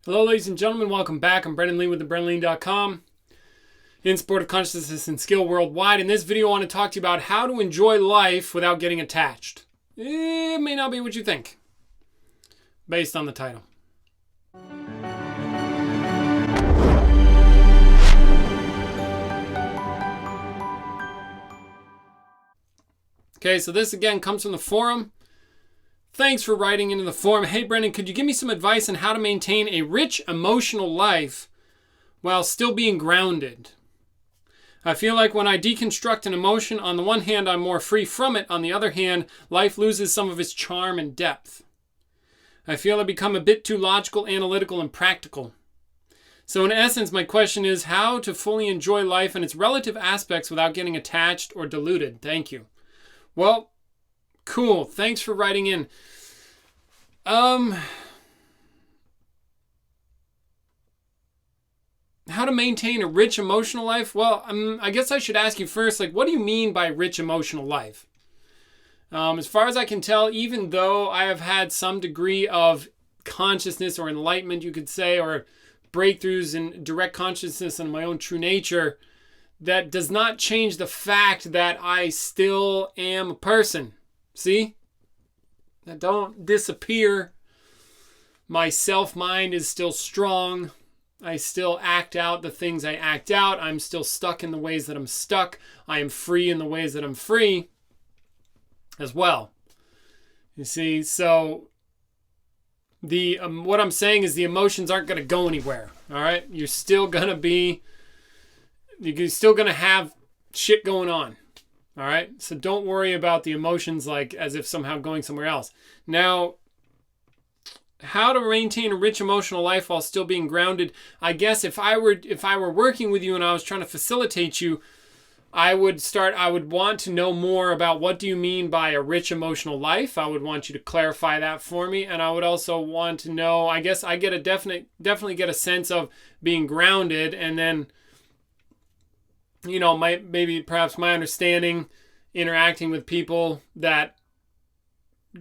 Hello, ladies and gentlemen. Welcome back. I'm Brendan Lee with thebrendanlee.com. In support of consciousness and skill worldwide. In this video, I want to talk to you about how to enjoy life without getting attached. It may not be what you think, based on the title. Okay, so this again comes from the forum. Thanks for writing into the forum. Hey, Brendan, could you give me some advice on how to maintain a rich emotional life while still being grounded? I feel like when I deconstruct an emotion, on the one hand, I'm more free from it. On the other hand, life loses some of its charm and depth. I feel I become a bit too logical, analytical, and practical. So in essence, my question is how to fully enjoy life and its relative aspects without getting attached or deluded. Thank you. Well, cool. Thanks for writing in. How to maintain a rich emotional life? Well, I guess I should ask you first, what do you mean by rich emotional life? As far as I can tell, even though I have had some degree of consciousness or enlightenment, you could say, or breakthroughs in direct consciousness and my own true nature, that does not change the fact that I still am a person. See? I don't disappear. My self-mind is still strong. I still act out the things I act out. I'm still stuck in the ways that I'm stuck. I am free in the ways that I'm free as well. You see, so the what I'm saying is the emotions aren't going to go anywhere. All right? You're still going to have shit going on. All right? So don't worry about the emotions as if somehow going somewhere else. Now, how to maintain a rich emotional life while still being grounded? I guess if I were working with you and I was trying to facilitate you, I would want to know more about what do you mean by a rich emotional life. I would want you to clarify that for me, and I would also want to know, I guess I get definitely get a sense of being grounded, and then perhaps my understanding interacting with people that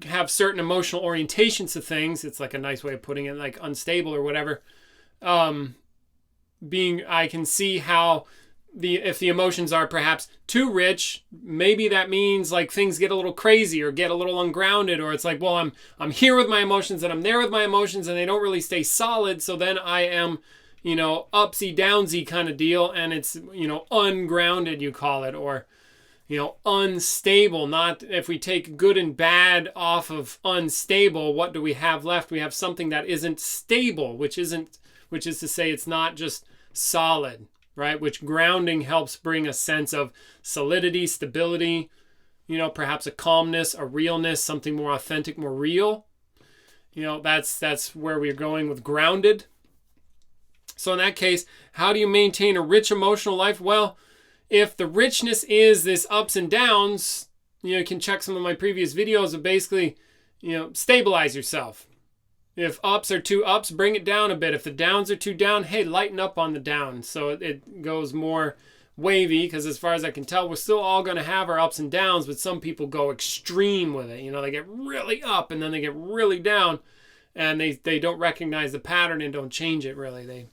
have certain emotional orientations to things. It's like a nice way of putting it, like unstable or whatever. I can see how if the emotions are perhaps too rich, maybe that means things get a little crazy or get a little ungrounded, or it's well, I'm here with my emotions and I'm there with my emotions and they don't really stay solid. So then I am, upsy downsy kind of deal, and it's, ungrounded, you call it, or, unstable. Not if we take good and bad off of unstable, what do we have left? We have something that isn't stable, which is to say it's not just solid, right? Which grounding helps bring a sense of solidity, stability, perhaps a calmness, a realness, something more authentic, more real. That's where we're going with grounded. So in that case, how do you maintain a rich emotional life? Well, if the richness is this ups and downs, you can check some of my previous videos of basically, stabilize yourself. If ups are too ups, bring it down a bit. If the downs are too down, hey, lighten up on the down. So it goes more wavy, because as far as I can tell, we're still all going to have our ups and downs, but some people go extreme with it. They get really up and then they get really down, and they don't recognize the pattern and don't change it really.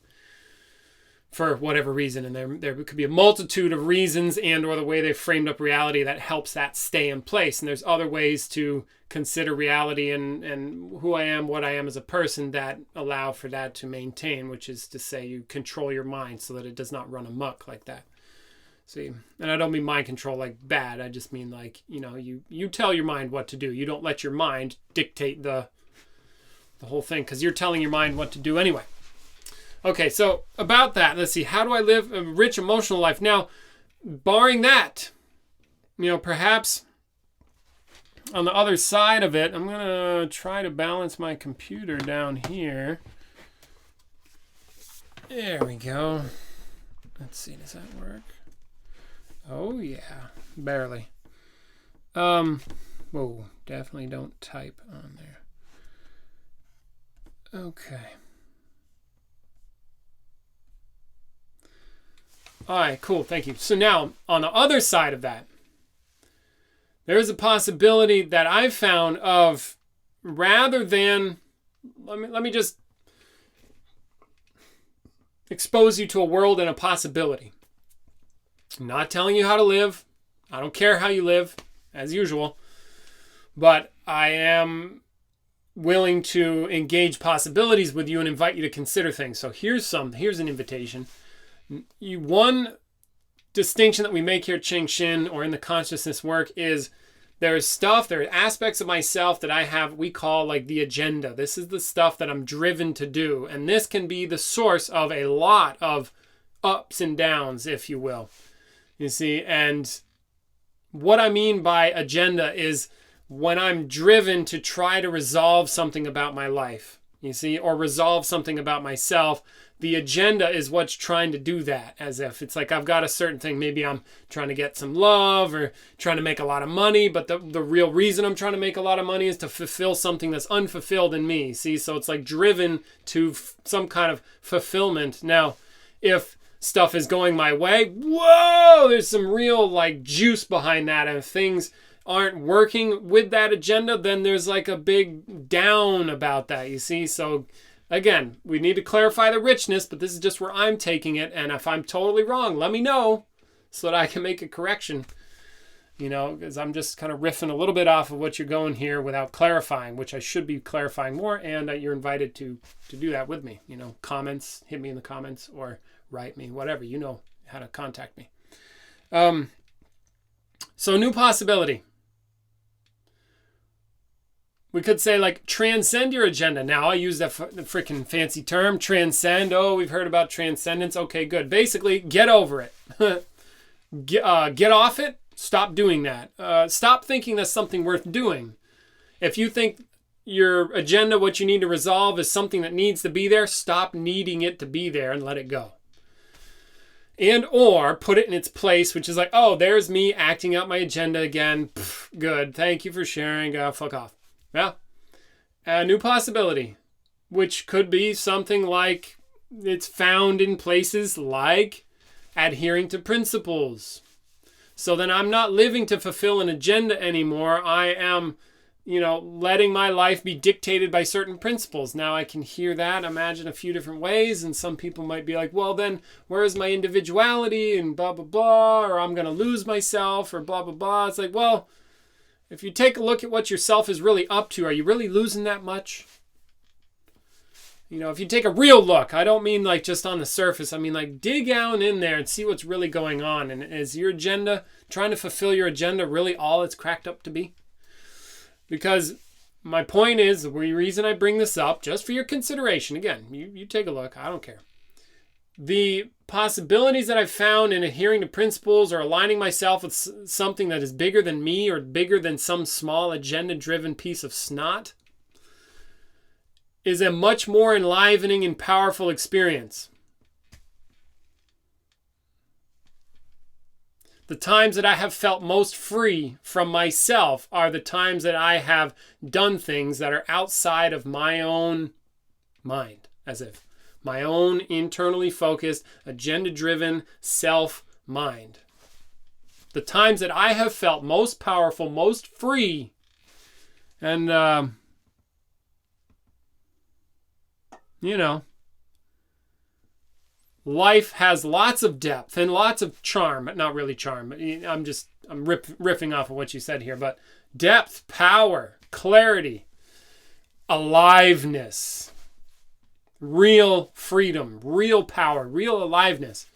For whatever reason, and there could be a multitude of reasons and or the way they've framed up reality that helps that stay in place. And there's other ways to consider reality and who I am, what I am as a person, that allow for that to maintain, which is to say you control your mind so that it does not run amok like that. See, and I don't mean mind control like bad. I just mean you tell your mind what to do. You don't let your mind dictate the whole thing, because you're telling your mind what to do anyway. Okay, so about that, let's see. How do I live a rich emotional life? Now, barring that, perhaps on the other side of it, I'm going to try to balance my computer down here. There we go. Let's see, does that work? Oh, yeah, barely. Whoa, definitely don't type on there. Okay. All right, cool. Thank you. So now, on the other side of that, there is a possibility that I've found of, rather than, let me just expose you to a world and a possibility. I'm not telling you how to live. I don't care how you live, as usual. But I am willing to engage possibilities with you and invite you to consider things. So here's an invitation. One distinction that we make here at Ching Shin or in the consciousness work is there are aspects of myself that I have, we call like the agenda. This is the stuff that I'm driven to do. And this can be the source of a lot of ups and downs, if you will. You see, and what I mean by agenda is when I'm driven to try to resolve something about my life, you see, or resolve something about myself. The agenda is what's trying to do that, as if it's like I've got a certain thing. Maybe I'm trying to get some love or trying to make a lot of money, but the real reason I'm trying to make a lot of money is to fulfill something that's unfulfilled in me. See, so it's like driven to some kind of fulfillment. Now, if stuff is going my way, whoa, there's some real like juice behind that. And if things aren't working with that agenda, then there's like a big down about that, you see? So again, we need to clarify the richness, but this is just where I'm taking it. And if I'm totally wrong, let me know so that I can make a correction, you know, because I'm just kind of riffing a little bit off of what you're going here without clarifying, which I should be clarifying more. And you're invited to do that with me, you know, comments, hit me in the comments or write me, whatever, you know how to contact me. So new possibility. We could say like transcend your agenda. Now I use that freaking fancy term, transcend. Oh, we've heard about transcendence. Okay, good. Basically, get over it. Get off it. Stop doing that. Stop thinking that's something worth doing. If you think your agenda, what you need to resolve is something that needs to be there, stop needing it to be there and let it go. And or put it in its place, which is like, oh, there's me acting out my agenda again. Pff, good. Thank you for sharing. Fuck off. Yeah. A new possibility, which could be something like it's found in places like adhering to principles. So then I'm not living to fulfill an agenda anymore. I am, you know, letting my life be dictated by certain principles. Now I can hear that, imagine a few different ways. And some people might be like, well, then where's my individuality and blah, blah, blah, or I'm going to lose myself or blah, blah, blah. It's like, well, if you take a look at what yourself is really up to, are you really losing that much? You know, if you take a real look, I don't mean like just on the surface. I mean like dig down in there and see what's really going on. And is your agenda, trying to fulfill your agenda, really all it's cracked up to be? Because my point is, the reason I bring this up, just for your consideration, again, you take a look, I don't care. The possibilities that I've found in adhering to principles or aligning myself with something that is bigger than me or bigger than some small agenda-driven piece of snot is a much more enlivening and powerful experience. The times that I have felt most free from myself are the times that I have done things that are outside of my own mind, as if my own internally focused, agenda-driven self-mind. The times that I have felt most powerful, most free, and, you know, life has lots of depth and lots of charm. Not really charm, but I'm riffing off of what you said here, but depth, power, clarity, aliveness, real freedom, real power, real aliveness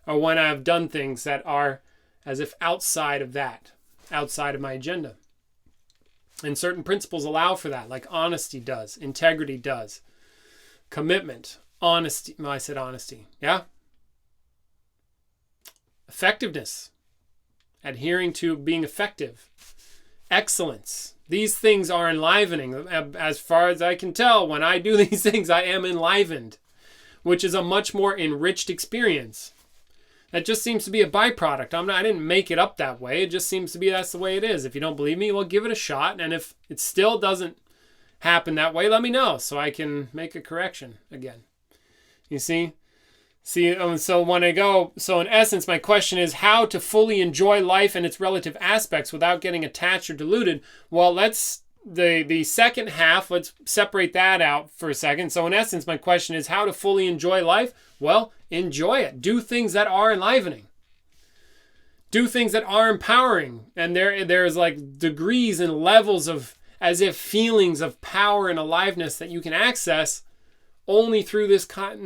are when I've done things that are as if outside of that, outside of my agenda. And certain principles allow for that, like honesty does, integrity does, commitment, honesty. No, I said honesty. Yeah? Effectiveness, adhering to being effective, excellence. These things are enlivening. As far as I can tell, when I do these things, I am enlivened, which is a much more enriched experience. That just seems to be a byproduct. I didn't make it up that way. It just seems to be that's the way it is. If you don't believe me, well, give it a shot. And if it still doesn't happen that way, let me know so I can make a correction again. You see? So when I go, so in essence, my question is how to fully enjoy life and its relative aspects without getting attached or deluded. Well, the second half, let's separate that out for a second. So in essence, my question is how to fully enjoy life. Well, Enjoy it. Do things that are enlivening. Do things that are empowering. And there's like degrees and levels of, as if feelings of power and aliveness that you can access only through this kind,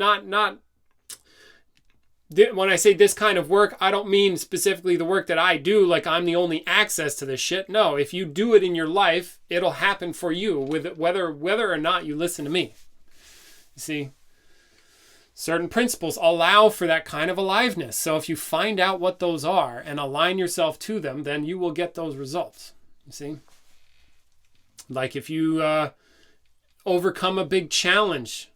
when I say this kind of work, I don't mean specifically the work that I do, like I'm the only access to this shit. No, if you do it in your life, it'll happen for you, with it, whether or not you listen to me. You see, certain principles allow for that kind of aliveness. So if you find out what those are and align yourself to them, then you will get those results. You see, like if you overcome a big challenge.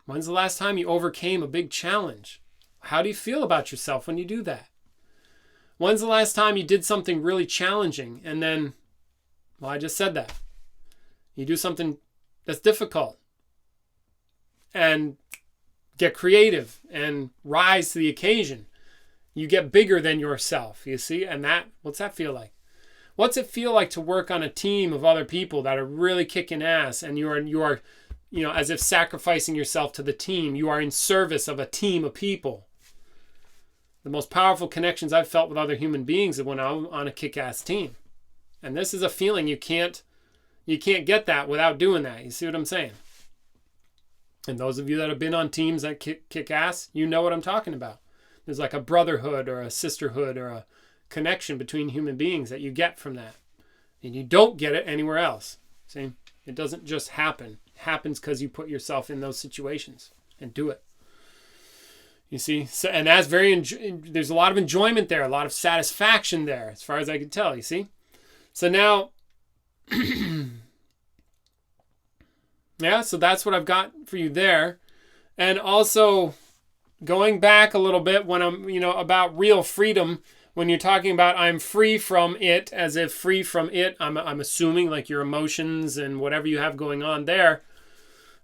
When's the last time you overcame a big challenge? How do you feel about yourself when you do that? When's the last time you did something really challenging and then, well, I just said that. You do something that's difficult and get creative and rise to the occasion. You get bigger than yourself, you see? And what's that feel like? What's it feel like to work on a team of other people that are really kicking ass and you are as if sacrificing yourself to the team. You are in service of a team of people. The most powerful connections I've felt with other human beings is when I'm on a kick-ass team. And this is a feeling you can't get that without doing that. You see what I'm saying? And those of you that have been on teams that kick ass, you know what I'm talking about. There's like a brotherhood or a sisterhood or a connection between human beings that you get from that. And you don't get it anywhere else. See? It doesn't just happen. It happens because you put yourself in those situations and do it. You see? So, and that's there's a lot of enjoyment there, a lot of satisfaction there, as far as I can tell, you see? So now, yeah, so that's what I've got for you there. And also, going back a little bit when I'm, about real freedom, when you're talking about I'm free from it, as if free from it, I'm assuming like your emotions and whatever you have going on there.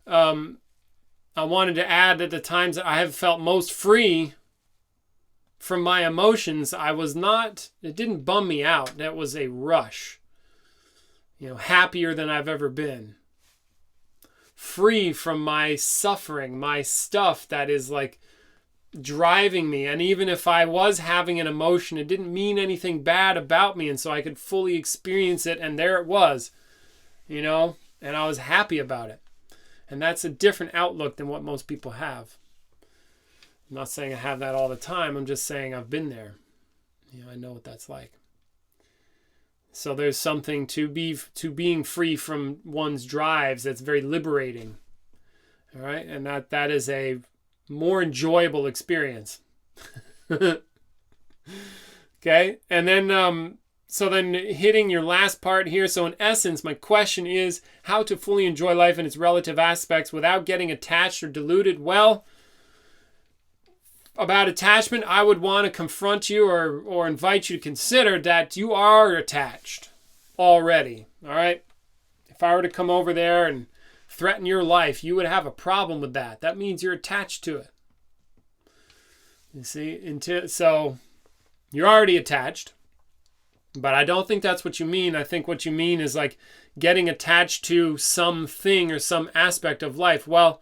I wanted to add that the times that I have felt most free from my emotions, it didn't bum me out. That was a rush. Happier than I've ever been. Free from my suffering, my stuff that is like driving me. And even if I was having an emotion, it didn't mean anything bad about me. And so I could fully experience it. And there it was, and I was happy about it. And that's a different outlook than what most people have. I'm not saying I have that all the time. I'm just saying I've been there. I know what that's like. So there's something to being free from one's drives that's very liberating. All right. And that is a more enjoyable experience. Okay. And then, so then hitting your last part here. So in essence, my question is how to fully enjoy life in its relative aspects without getting attached or deluded. Well, about attachment, I would want to confront you or invite you to consider that you are attached already. All right. If I were to come over there and threaten your life, you would have a problem with that. That means you're attached to it. You see, so you're already attached, but I don't think that's what you mean. I think what you mean is like getting attached to something or some aspect of life. Well,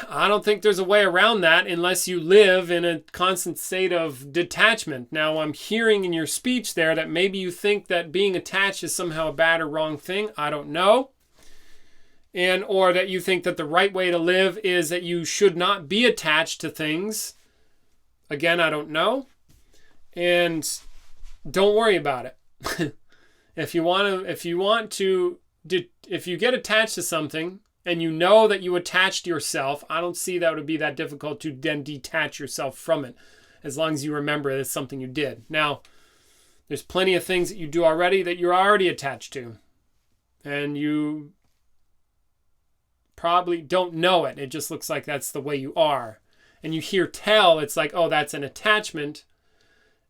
I don't think there's a way around that unless you live in a constant state of detachment. Now, I'm hearing in your speech there that maybe you think that being attached is somehow a bad or wrong thing. I don't know. Or that you think that the right way to live is that you should not be attached to things. Again, I don't know. And don't worry about it. If you get attached to something and you know that you attached yourself, I don't see that would be that difficult to then detach yourself from it, as long as you remember it's something you did. Now, there's plenty of things that you do already that you're already attached to. And you probably don't know it. It just looks like that's the way you are. And you hear tell, it's like, oh, that's an attachment.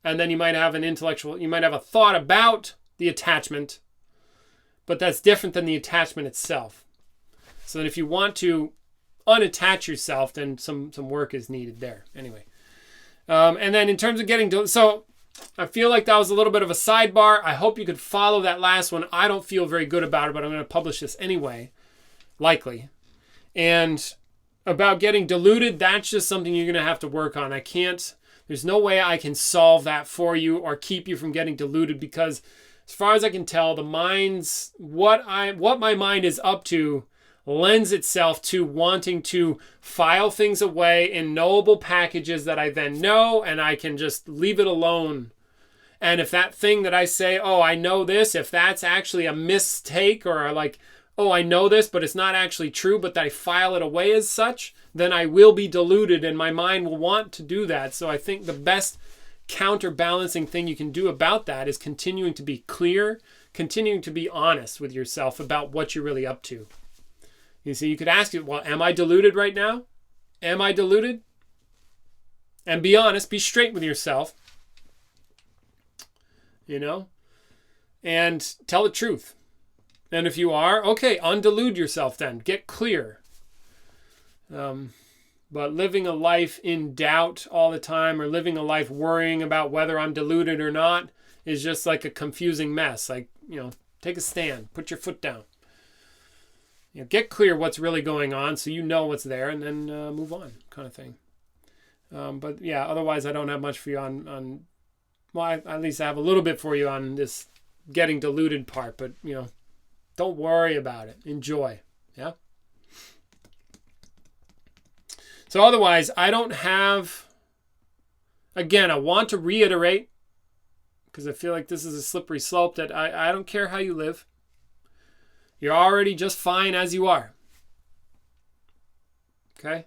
And then you might have a thought about the attachment, but that's different than the attachment itself. So that if you want to unattach yourself, then some work is needed there. Anyway. And then in terms of so I feel like that was a little bit of a sidebar. I hope you could follow that last one. I don't feel very good about it, but I'm going to publish this anyway. Likely. And about getting deluded, that's just something you're going to have to work on. There's no way I can solve that for you or keep you from getting deluded, because as far as I can tell, what my mind is up to lends itself to wanting to file things away in knowable packages that I then know, and I can just leave it alone. And if that thing that I say, oh, I know this, if that's actually a mistake, or like, oh, I know this, but it's not actually true, but I file it away as such, then I will be deluded and my mind will want to do that. So I think the best counterbalancing thing you can do about that is continuing to be clear, continuing to be honest with yourself about what you're really up to. You see, you could ask it, well, am I deluded right now? Am I deluded? And be honest, be straight with yourself, and tell the truth. And if you are, okay, undelude yourself then. Get clear. But living a life in doubt all the time, or living a life worrying about whether I'm deluded or not, is just like a confusing mess. Like, take a stand, put your foot down. Get clear what's really going on so you know what's there, and then move on, kind of thing. But yeah, otherwise I don't have much for you on at least I have a little bit for you on this getting deluded part, but don't worry about it. Enjoy. Yeah. So otherwise, I don't have, again, I want to reiterate, because I feel like this is a slippery slope, that I don't care how you live. You're already just fine as you are. Okay?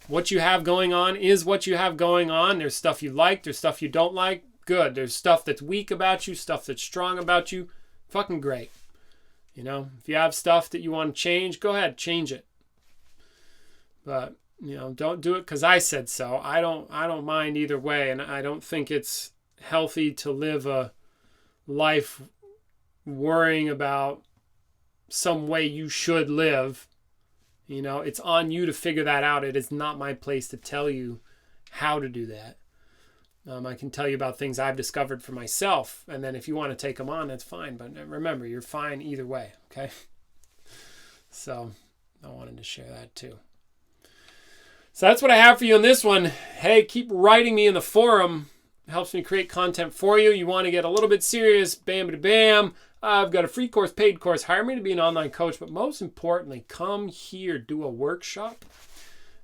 What you have going on is what you have going on. There's stuff you like. There's stuff you don't like. Good. There's stuff that's weak about you. Stuff that's strong about you. Fucking great. If you have stuff that you want to change, go ahead. Change it. But, don't do it because I said so. I don't mind either way. And I don't think it's healthy to live a life worrying about some way you should live. It's on you to figure that out. It is not my place to tell you how to do that. I can tell you about things I've discovered for myself, and then if you want to take them on, that's fine. But remember, you're fine either way, okay? So I wanted to share that too. So that's what I have for you on this one. Hey, keep writing me in the forum. It helps me create content for you. You want to get a little bit serious, bam. I've got a free course, paid course. Hire me to be an online coach. But most importantly, come here, do a workshop.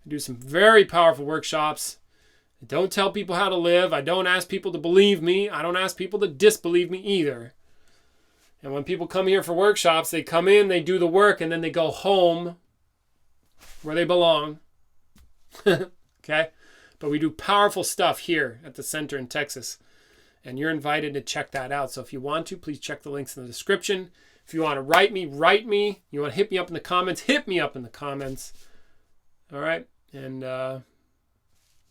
I do some very powerful workshops. I don't tell people how to live. I don't ask people to believe me. I don't ask people to disbelieve me either. And when people come here for workshops, they come in, they do the work, and then they go home where they belong. Okay? But we do powerful stuff here at the center in Texas. And you're invited to check that out. So if you want to, please check the links in the description. If you want to write me, write me. You want to hit me up in the comments, hit me up in the comments. All right? And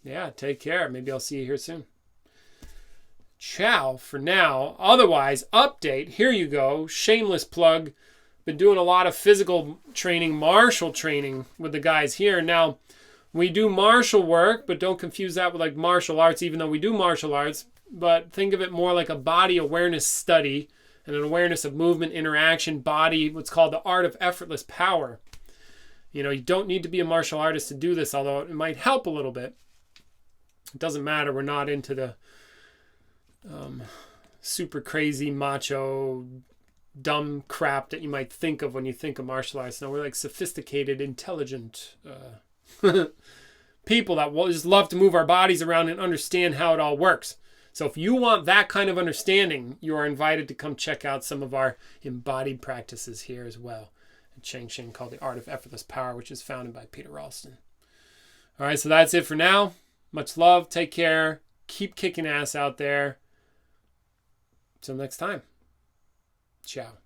yeah, take care. Maybe I'll see you here soon. Ciao for now. Otherwise, update. Here you go. Shameless plug. Been doing a lot of physical training, martial training with the guys here. Now, we do martial work, but don't confuse that with like martial arts, even though we do martial arts. But think of it more like a body awareness study and an awareness of movement, interaction, body, what's called the art of effortless power. You don't need to be a martial artist to do this, although it might help a little bit. It doesn't matter. We're not into the super crazy, macho, dumb crap that you might think of when you think of martial arts. No, we're like sophisticated, intelligent people that just love to move our bodies around and understand how it all works. So if you want that kind of understanding, you are invited to come check out some of our embodied practices here as well at Cheng Sheng, called the Art of Effortless Power, which is founded by Peter Ralston. All right, so that's it for now. Much love. Take care. Keep kicking ass out there. Till next time. Ciao.